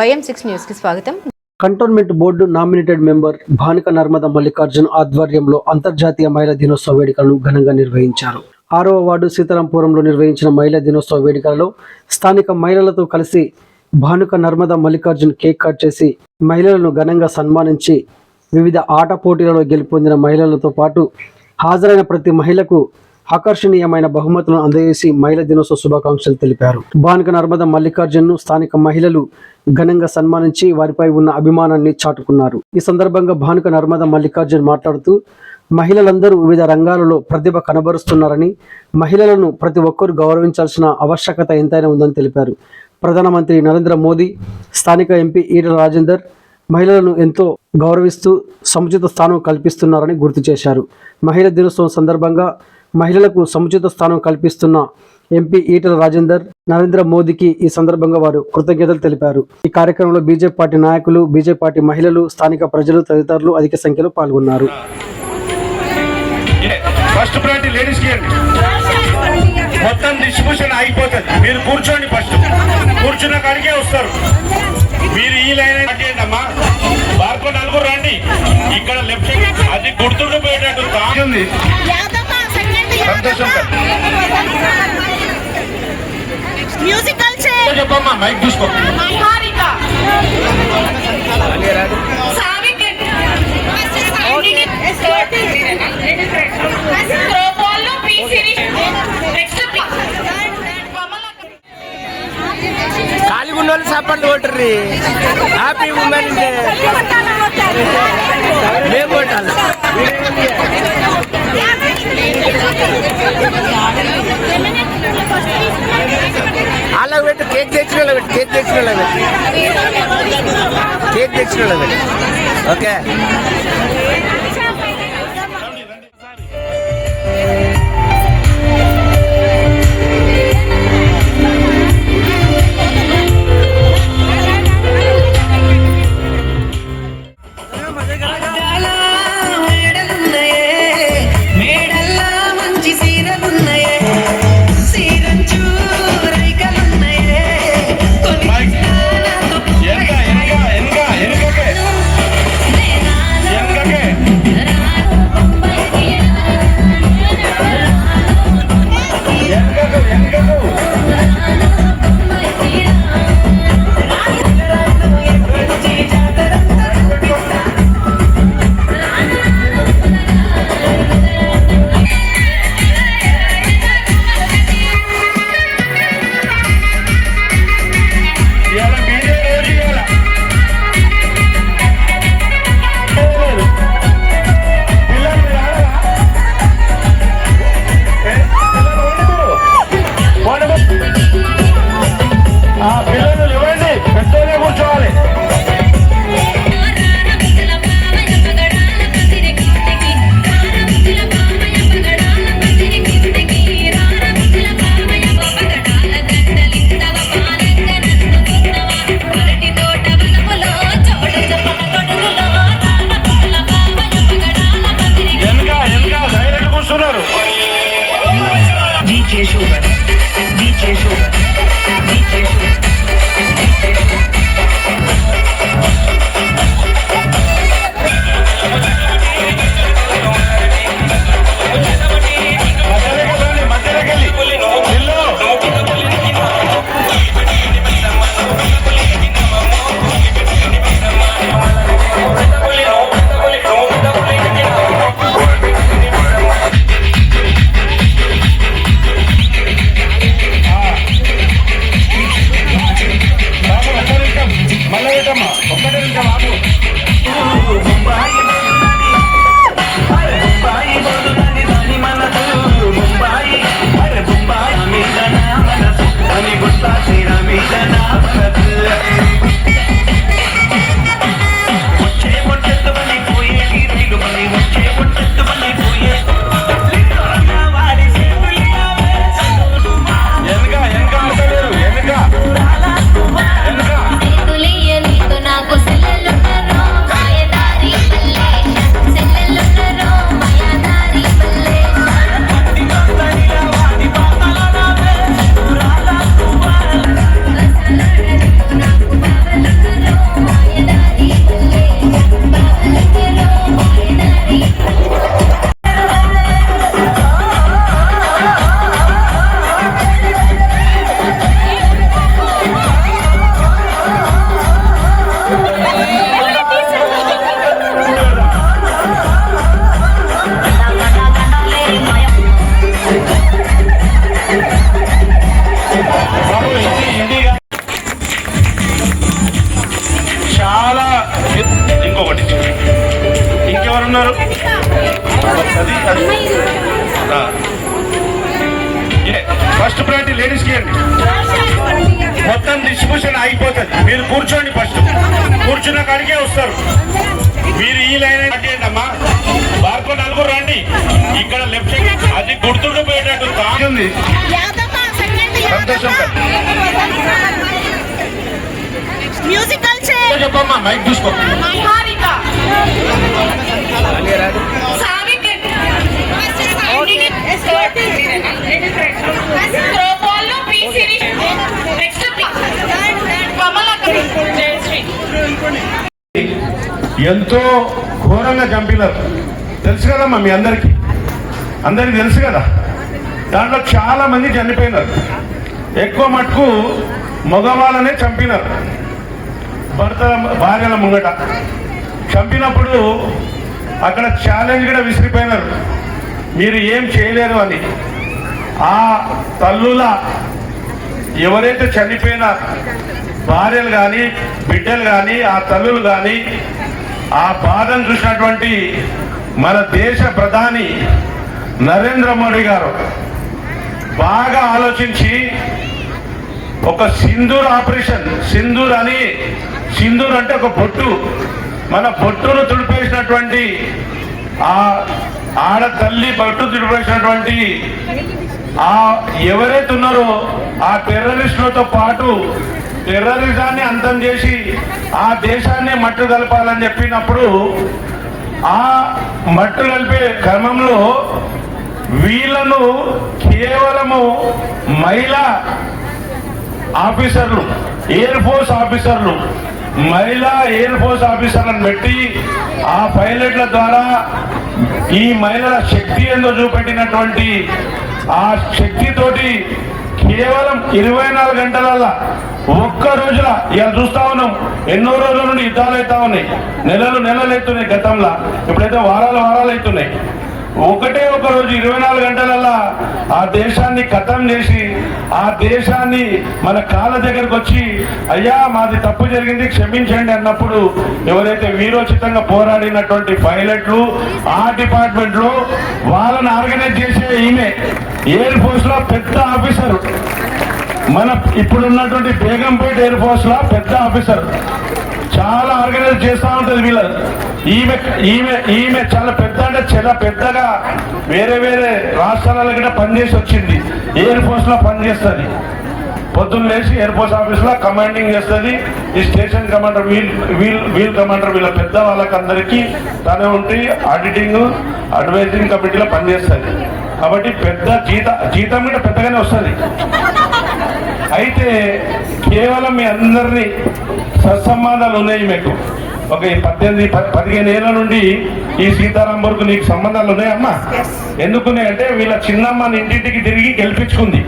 YM6 news కి స్వాగతం. Cantonment board nominated member Bhanuka Narmada Mallikarjun ఆధ్వర్యంలో అంతర్జాతీయ మహిళా దినోత్సవ వేడుకలను ఘనంగా నిర్వహించారు. 6వ వార్డు సీతారాంపురంలో నిర్వహించిన మహిళా దినోత్సవ వేడుకలలో స్థానిక మహిళలతో కలిసి భానుక నర్మద మల్లికార్జున్ కేక్ కట్ చేసి మహిళలను ఘనంగా సన్మానించి వివిధ ఆట పోటీలలో గెలుపొందిన మహిళలతో పాటు హాజరైన ప్రతి మహిళకు ఆకర్షణీయమైన బహుమతులను అందజేసి మహిళా దినోత్సవ శుభాకాంక్షలు తెలిపారు. భానుక నర్మద మల్లికార్జున్ను స్థానిక మహిళలు ఘనంగా సన్మానించి వారిపై ఉన్న అభిమానాన్ని చాటుకున్నారు. ఈ సందర్భంగా భానుక నర్మద మల్లికార్జున్ మాట్లాడుతూ మహిళలందరూ వివిధ రంగాలలో ప్రతిభ కనబరుస్తున్నారని, మహిళలను ప్రతి ఒక్కరూ గౌరవించాల్సిన ఆవశ్యకత ఎంతైనా ఉందని తెలిపారు. ప్రధానమంత్రి నరేంద్ర మోదీ, స్థానిక ఎంపీ ఈటెల రాజేందర్ మహిళలను ఎంతో గౌరవిస్తూ సముచిత స్థానం కల్పిస్తున్నారని గుర్తు చేశారు. మహిళా దినోత్సవం సందర్భంగా మహిళలకు సముచిత స్థానం కల్పిస్తున్న ఎంపీ ఈటెల రాజేందర్, నరేంద్ర మోదీకి ఈ సందర్భంగా వారు కృతజ్ఞతలు తెలిపారు. ఈ కార్యక్రమంలో బీజేపీ పార్టీ నాయకులు, బీజేపీ పార్టీ మహిళలు, స్థానిక ప్రజలు తదితరులు అధిక సంఖ్యలో పాల్గొన్నారు. ఫస్ట్ ప్రయారిటీ లేడీస్ కి మొత్తం డిస్ట్రిబ్యూషన్ అయిపోతుంది. మీరు కూర్చోండి, ఫస్ట్ కూర్చున్న కాడికే వస్తారు. మీరు ఈ లైన్ అమ్మా బార్కో నలుగురు రండి. ఇక్కడ లెఫ్ట్ అది గుర్తుండి పోయేటట్టు బాగుంది. సంతోషం మ్యూజికల్ చెప్పమ్మా, మైక్ చూసుకో. ఖాళీ ఉన్న వాళ్ళు సపోర్ట్ కొట్టరు. హ్యాపీ ఉమెన్ మేము కొట్టాలి. అలా పెట్టు, కేక్ తెచ్చిన పెట్టు, కేక్ తెచ్చిన పెట్టు, కేక్ తెచ్చిన పెట్టు. ఓకే. ఎవరున్నారు? ఫస్ట్ ప్రయారిటీ లేడీస్కి ఇవ్వండి. మొత్తం డిస్ట్రిబ్యూషన్ అయిపోతుంది. మీరు కూర్చోండి, ఫస్ట్ కూర్చున్న కాడికే వస్తారు. మీరు ఈ లైన్ చేయండి అమ్మా. బార్కో నలుగురు రండి. ఇక్కడ లెఫ్ట్ సైడ్ అది గుర్తుండి పోయేటట్టు తాగుంది. సంతోషం సార్. మ్యూజికల్ చైర్ చెప్పమ్మా, మైక్ చూసుకో. హారిక సావిత్రి ప్రోపోల్లో P series next Kamala Jayashree ఎంతో ఘోరంగా చంపినారు. తెలుసు కదమ్మా మీ అందరికీ తెలుసు కదా. దాంట్లో చాలా మంది చనిపోయినారు. ఎక్కువ మటుకు మగవాళ్ళనే చంపినారు. భార్యల ముంగట చంపినప్పుడు అక్కడ ఛాలెంజ్ కూడా విసిరిపోయినారు, మీరు ఏం చేయలేరు అని. ఆ తల్లుల ఎవరైతే చనిపోయిన భార్యలు కానీ బిడ్డలు కానీ ఆ తల్లులు కానీ ఆ బాధను చూసినటువంటి మన దేశ ప్రధాని నరేంద్ర మోడీ గారు బాగా ఆలోచించి ఒక సింధూర్ ఆపరేషన్, సింధూర్ అంటే ఒక బొట్టు, మన బొట్టును తుడిపేసినటువంటి ఆ ఆడతల్లి బొట్టు తుడిపేసినటువంటి ఆ ఎవరైతే ఉన్నారో ఆ టెర్రరిస్టులతో పాటు టెర్రరిజాన్ని అంతం చేసి ఆ దేశాన్ని మట్టు కలపాలని చెప్పినప్పుడు ఆ మట్టు కలిపే క్రమంలో వీళ్ళను కేవలము మహిళా ఆఫీసర్లు, ఎయిర్ ఫోర్స్ ఆఫీసర్లు, మహిళా ఎయిర్ ఫోర్స్ ఆఫీసర్లను పెట్టి ఆ పైలట్ల ద్వారా ఈ మహిళల శక్తి ఏందో చూపెట్టినటువంటి ఆ శక్తితోటి కేవలం 24 గంటలల్లా ఒక్క రోజుల ఇలా చూస్తా ఉన్నాం. ఎన్నో రోజుల నుండి యుద్ధాలు అవుతా ఉన్నాయి, నెలలు అవుతున్నాయి. గతంలో ఇప్పుడైతే వారాలు అవుతున్నాయి. ఒకటే ఒక రోజు 24 గంటలల్లా ఆ దేశాన్ని ఖతం చేసి ఆ దేశాన్ని మన కాళ్ళ దగ్గరకు వచ్చి అయ్యా మాది తప్పు జరిగింది క్షమించండి అన్నప్పుడు ఎవరైతే వీరోచితంగా పోరాడినటువంటి పైలట్లు ఆ డిపార్ట్మెంట్ లో వాళ్ళని ఆర్గనైజ్ చేసే ఈమె ఎయిర్ ఫోర్స్ లో పెద్ద ఆఫీసర్, మన ఇప్పుడు ఉన్నటువంటి బేగంపేట ఎయిర్ ఫోర్స్ లో పెద్ద ఆఫీసర్, చాలా ఆర్గనైజ్ చేస్తూ ఉంటుంది వీళ్ళు. ఈమె చాలా పెద్ద అంటే చాలా పెద్దగా వేరే రాష్ట్రాలలో కూడా పనిచేసి వచ్చింది. ఎయిర్ ఫోర్స్ లో పనిచేస్తుంది. పొద్దున్న లేచి ఎయిర్ ఫోర్స్ ఆఫీస్ లో కమాండింగ్ చేస్తుంది. ఈ స్టేషన్ కమాండర్, వీల్ కమాండర్, వీళ్ళ పెద్ద వాళ్ళకందరికీ తనే ఉండి ఆడిటింగ్ అడ్వైజింగ్ కమిటీలో పనిచేస్తుంది. కాబట్టి పెద్ద జీతం కూడా పెద్దగానే వస్తుంది. అయితే కేవలం మీ అందరినీ సత్సంబంధాలు ఉన్నాయి మీకు. ఒక 18-15 ఏళ్ళ నుండి ఈ సీతారాంబర్కు నీకు సంబంధాలు ఉన్నాయమ్మా. ఎందుకున్నాయంటే వీళ్ళ చిన్నమ్మని ఇంటింటికి తిరిగి గెలిపించుకుంది.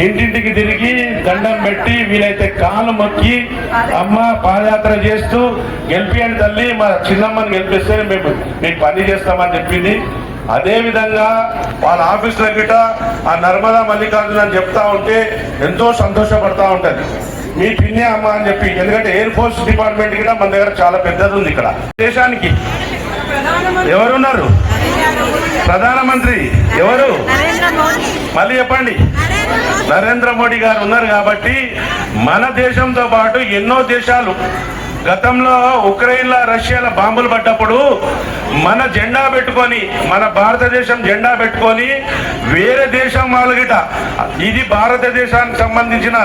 ఇంటింటికి తిరిగి దండం పెట్టి వీలైతే కాలు మొక్కి అమ్మ పాదయాత్ర చేస్తూ గెలిపియండి తల్లి, మా చిన్నమ్మని గెలిపిస్తే మేము మీకు పని చేస్తామని చెప్పింది. అదే విధంగా వాళ్ళ ఆఫీసుల గిట ఆ నర్మదా మల్లికార్జున అని చెప్తా ఉంటే ఎంతో సంతోషపడతా ఉంటది. మీ పిన్నే అమ్మ అని చెప్పి. ఎందుకంటే ఎయిర్ ఫోర్స్ డిపార్ట్మెంట్ కూడా మన దగ్గర చాలా పెద్దది ఉంది. ఇక్కడ దేశానికి ఎవరున్నారు? ప్రధానమంత్రి ఎవరు? మళ్ళీ చెప్పండి. నరేంద్ర మోడీ గారు ఉన్నారు. కాబట్టి మన దేశంతో పాటు ఎన్నో దేశాలు గతంలో ఉక్రెయిన్లో రష్యాలో బాంబులు పడ్డప్పుడు మన జెండా పెట్టుకొని, మన భారతదేశం జెండా పెట్టుకొని వేరే దేశం వాళ్ళగిట ఇది భారతదేశానికి సంబంధించిన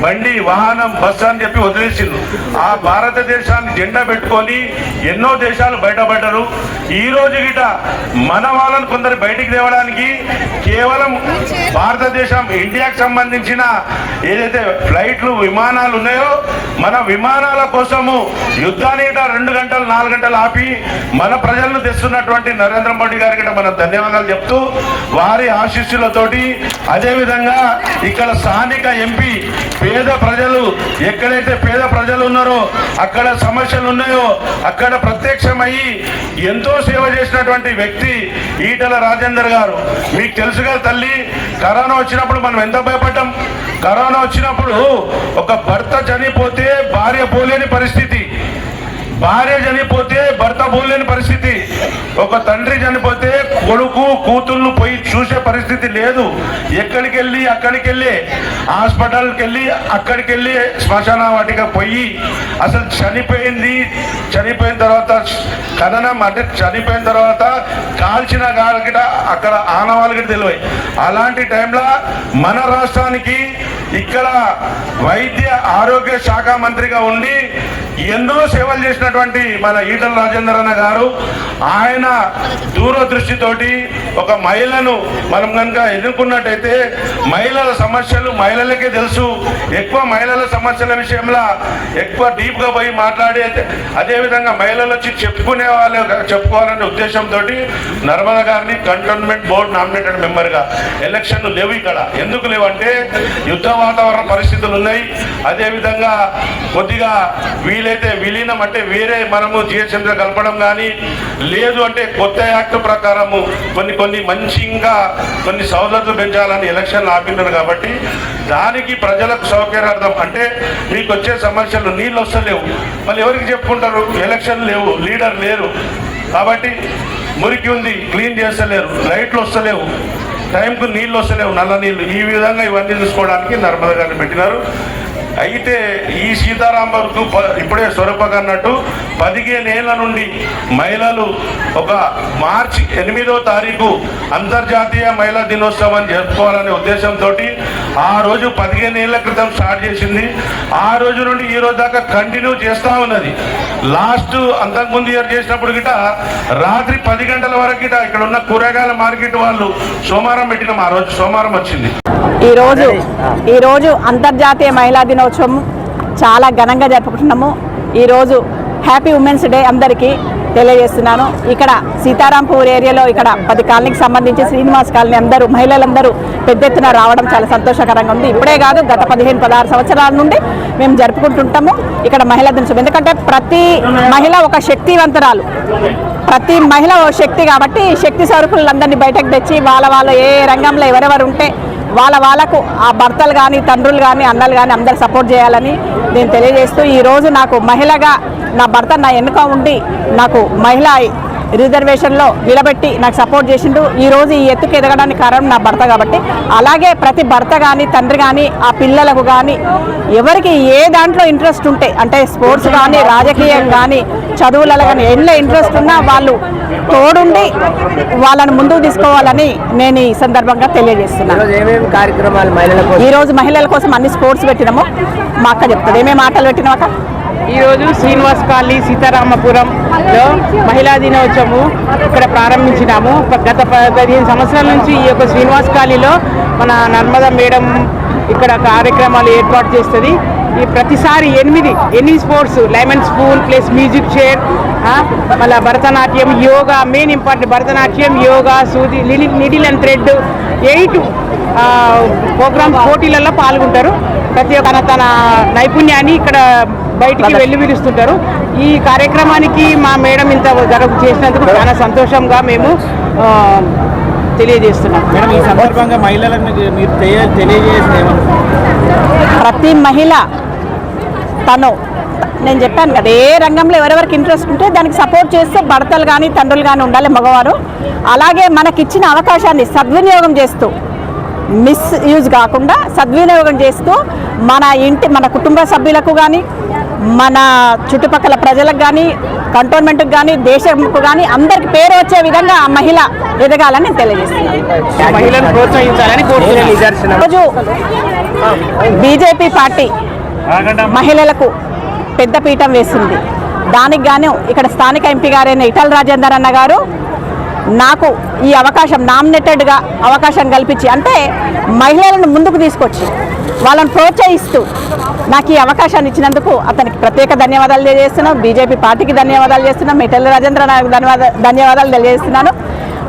బండి, వాహనం, బస్సు అని చెప్పి వదిలేసింది. ఆ భారతదేశాన్ని జెండా పెట్టుకొని ఎన్నో దేశాలు బయటపడ్డారు. ఈ రోజు గిట మన వాళ్ళని కొందరు బయటికి తేవడానికి కేవలం భారతదేశం ఇండియాకి సంబంధించిన ఏదైతే ఫ్లైట్లు, విమానాలు ఉన్నాయో మన విమానాల కోసము యుద్ధాన్ని 2 గంటలు 4 గంటలు ఆపి మన ప్రజలను తెస్తున్నటువంటి నరేంద్ర మోడీ గారికి మనం ధన్యవాదాలు చెప్తూ వారి ఆశీస్సులతోటి, అదేవిధంగా ఇక్కడ స్థానిక ఎంపీ పేద ప్రజలు ఎక్కడైతే పేద ప్రజలు ఉన్నారో అక్కడ సమస్యలు ఉన్నాయో అక్కడ ప్రత్యక్షమయ్యి ఎంతో సేవ చేసినటువంటి వ్యక్తి ఈటల రాజేందర్ గారు. మీకు తెలుసుగా తల్లి, కరోనా వచ్చినప్పుడు మనం ఎంత భయపడ్డాం. కరోనా వచ్చినప్పుడు ఒక భర్త చనిపోతే భార్య పోలేని పరిస్థితి, భార్య చనిపోతే భర్త పోలేని పరిస్థితి. ఒక తండ్రి చనిపోతే కొడుకు కూతుళ్ళు పోయి చూసే పరిస్థితి లేదు. ఎక్కడికి వెళ్ళి హాస్పిటల్కి వెళ్ళి అక్కడికి వెళ్ళి శ్మశాన వాటిక పోయి అసలు చనిపోయిన తర్వాత కథనం అంటే చనిపోయిన తర్వాత కాల్చిన గారికిట అక్కడ ఆనవాళ్ళకి తెలియదు. అలాంటి టైంలో మన రాష్ట్రానికి ఇక్కడ వైద్య ఆరోగ్య శాఖ మంత్రిగా ఉండి ఎన్నో సేవలు చేసినటువంటి మన ఈటల రాజేందర్ అన్న గారు, ఆయన దూరదృష్టితోటి ఒక మహిళను మనం కనుక ఎదుర్కొన్నట్టయితే మహిళల సమస్యలు మహిళలకే తెలుసు. ఎక్కువ మహిళల సమస్యల విషయంలో ఎక్కువ డీప్గా పోయి మాట్లాడి అదేవిధంగా మహిళలు వచ్చి చెప్పుకోవాలనే ఉద్దేశంతో నర్మదా గారిని కంటోన్మెంట్ బోర్డు నామినేటెడ్ మెంబర్గా ఎలక్షన్లు లేవు. ఇక్కడ ఎందుకు లేవంటే యుద్ధ వాతావరణ పరిస్థితులు ఉన్నాయి. అదేవిధంగా కొద్దిగా వీలైతే విలీనం అంటే వేరే మనము జిహెచ్ఎంసీ కలపడం కానీ లేదు అంటే కొత్త యాక్ట్ ప్రకారము కొన్ని మంచి ఇంకా కొన్ని సౌలతులు పెంచాలని ఎలక్షన్లు ఆపినారు. కాబట్టి దానికి ప్రజలకు సౌకర్యార్థం అంటే మీకు వచ్చే సమస్యలు నీళ్ళు వస్తలేవు, మళ్ళీ ఎవరికి చెప్పుకుంటారు? ఎలక్షన్ లేవు, లీడర్ లేరు, కాబట్టి మురికి ఉంది, క్లీన్ చేస్తలేరు, లైట్లు వస్తలేవు, టైంకు నీళ్ళు వస్తలేవు, నల్ల నీళ్ళు. ఈ విధంగా ఇవన్నీ చూసుకోవడానికి నర్మదా గారిని పెట్టినారు. అయితే ఈ సీతారాంబాబుకు ఇప్పుడే స్వరూపగా అన్నట్టు 15 ఏళ్ల నుండి మహిళలు ఒక మార్చి 8వ తారీఖు అంతర్జాతీయ మహిళా దినోత్సవం జరుపుకోవాలనే ఉద్దేశంతో ఆ రోజు 15 ఏళ్ల క్రితం స్టార్ట్ చేసింది. ఆ రోజు నుండి ఈ రోజు దాకా కంటిన్యూ చేస్తూ ఉన్నది. లాస్ట్ అంతకుముందు ఇయర్ చేసినప్పుడు గిట రాత్రి 10 గంటల వరకు గిట ఇక్కడ ఉన్న కూరగాయల మార్కెట్ వాళ్ళు సోమవారం పెట్టినాం. ఆ రోజు సోమవారం వచ్చింది. ఈరోజు అంతర్జాతీయ మహిళా దినోత్సవం చాలా ఘనంగా జరుపుకుంటున్నాము. ఈరోజు హ్యాపీ ఉమెన్స్ డే అందరికీ తెలియజేస్తున్నాను. ఇక్కడ సీతారాంపూర్ ఏరియాలో ఇక్కడ 10 కాలనీకి సంబంధించి శ్రీనివాస్ కాలనీ అందరూ మహిళలందరూ పెద్ద ఎత్తున రావడం చాలా సంతోషకరంగా ఉంది. ఇప్పుడే కాదు, గత 15-16 సంవత్సరాల నుండి మేము జరుపుకుంటుంటాము ఇక్కడ మహిళా దినోత్సవం. ఎందుకంటే ప్రతి మహిళ ఒక శక్తివంతురాలు, ప్రతి మహిళ ఓ శక్తి. కాబట్టి శక్తి స్వరూపులందరినీ బయటకు తెచ్చి వాళ్ళ ఏ రంగంలో ఎవరెవరు ఉంటే వాళ్ళకు ఆ భర్తలు కానీ తండ్రులు కానీ అన్నలు కానీ అందరు సపోర్ట్ చేయాలని నేను తెలియజేస్తూ, ఈరోజు నాకు మహిళగా నా భర్త నా వెనుక ఉండి నాకు మహిళా రిజర్వేషన్లో నిలబెట్టి నాకు సపోర్ట్ చేసిండు. ఈరోజు ఈ ఎత్తుకు ఎదగడానికి కారణం నా భర్త. కాబట్టి అలాగే ప్రతి భర్త కానీ తండ్రి కానీ ఆ పిల్లలకు కానీ ఎవరికి ఏ దాంట్లో ఇంట్రెస్ట్ ఉంటే అంటే స్పోర్ట్స్ కానీ రాజకీయం కానీ చదువులలో కానీ ఎన్నో ఇంట్రెస్ట్ ఉన్నా వాళ్ళు తోడుండి వాళ్ళని ముందుకు తీసుకోవాలని నేను ఈ సందర్భంగా తెలియజేస్తున్నాను. ఈరోజు మహిళల కోసం అన్ని స్పోర్ట్స్ పెట్టినాము. మా అక్క చెప్తుంది ఏమేమి ఆటలు పెట్టినామట. ఈరోజు శ్రీనివాస్ కాలనీ సీతారామపురంలో మహిళా దినోత్సవం ఇక్కడ ప్రారంభించినాము. గత 15 సంవత్సరాల నుంచి ఈ యొక్క శ్రీనివాస్ కాలనీలో మన నర్మదా మేడం ఇక్కడ కార్యక్రమాలు ఏర్పాటు చేస్తుంది. ఈ ప్రతిసారి 8 sports, lemon spoon plus music chair, మళ్ళీ భరతనాట్యం, యోగా, మెయిన్ ఇంపార్టెంట్ భరతనాట్యం, యోగా, సూది, నిడిల్ అండ్ థ్రెడ్ 8 ప్రోగ్రామ్ పోటీలలో పాల్గొంటారు. ప్రతి ఒక్క తన నైపుణ్యాన్ని ఇక్కడ బయటికి వెల్లువిరుస్తుంటారు. ఈ కార్యక్రమానికి మా మేడం ఇంత జరుపు చేసినందుకు చాలా సంతోషంగా మేము తెలియజేస్తున్నాం. మేడం, ఈ సందర్భంగా మహిళలకు మీరు తెలియజేసిన ప్రతి మహిళ నేను చెప్పాను కదా, ఏ రంగంలో ఎవరెవరికి ఇంట్రెస్ట్ ఉంటే దానికి సపోర్ట్ చేస్తూ భర్తలు కానీ తండ్రులు కానీ ఉండాలి మగవారు. అలాగే మనకిచ్చిన అవకాశాన్ని సద్వినియోగం చేస్తూ మిస్యూజ్ కాకుండా సద్వినియోగం చేస్తూ మన కుటుంబ సభ్యులకు కానీ మన చుట్టుపక్కల ప్రజలకు కానీ కంటోన్మెంట్కి కానీ దేశంకు కానీ అందరికి పేరు వచ్చే విధంగా ఆ మహిళ ఎదగాలని నేను తెలియజేస్తున్నాను. మహిళలను ప్రోత్సహించాలని కోరుతున్నాను. రోజు బీజేపీ పార్టీ మహిళలకు పెద్ద పీఠం వేసింది. దానికి గాను ఇక్కడ స్థానిక ఎంపీ గారైన ఈటల రాజేందర్ అన్న గారు నాకు ఈ అవకాశం నామినేటెడ్గా అవకాశం కల్పించి అంటే మహిళలను ముందుకు తీసుకొచ్చి వాళ్ళని ప్రోత్సహిస్తూ నాకు ఈ అవకాశాన్ని ఇచ్చినందుకు అతనికి ప్రత్యేక ధన్యవాదాలు తెలియజేస్తున్నాం. బీజేపీ పార్టీకి ధన్యవాదాలు చేస్తున్నాం. ఈటల రాజేంద్ర ధన్యవాదాలు తెలియజేస్తున్నాను.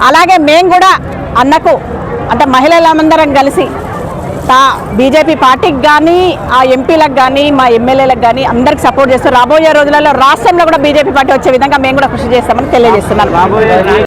అలాగే మేము కూడా అన్నకు అంటే మహిళలందరం కలిసి బీజేపీ పార్టీకి కానీ ఆ ఎంపీలకు కానీ మా ఎమ్మెల్యేలకు కానీ అందరికి సపోర్ట్ చేస్తూ రాబోయే రోజులలో రాష్ట్రంలో కూడా బీజేపీ పార్టీ వచ్చే విధంగా మేము కూడా కృషి చేస్తామని తెలియజేస్తున్నాను.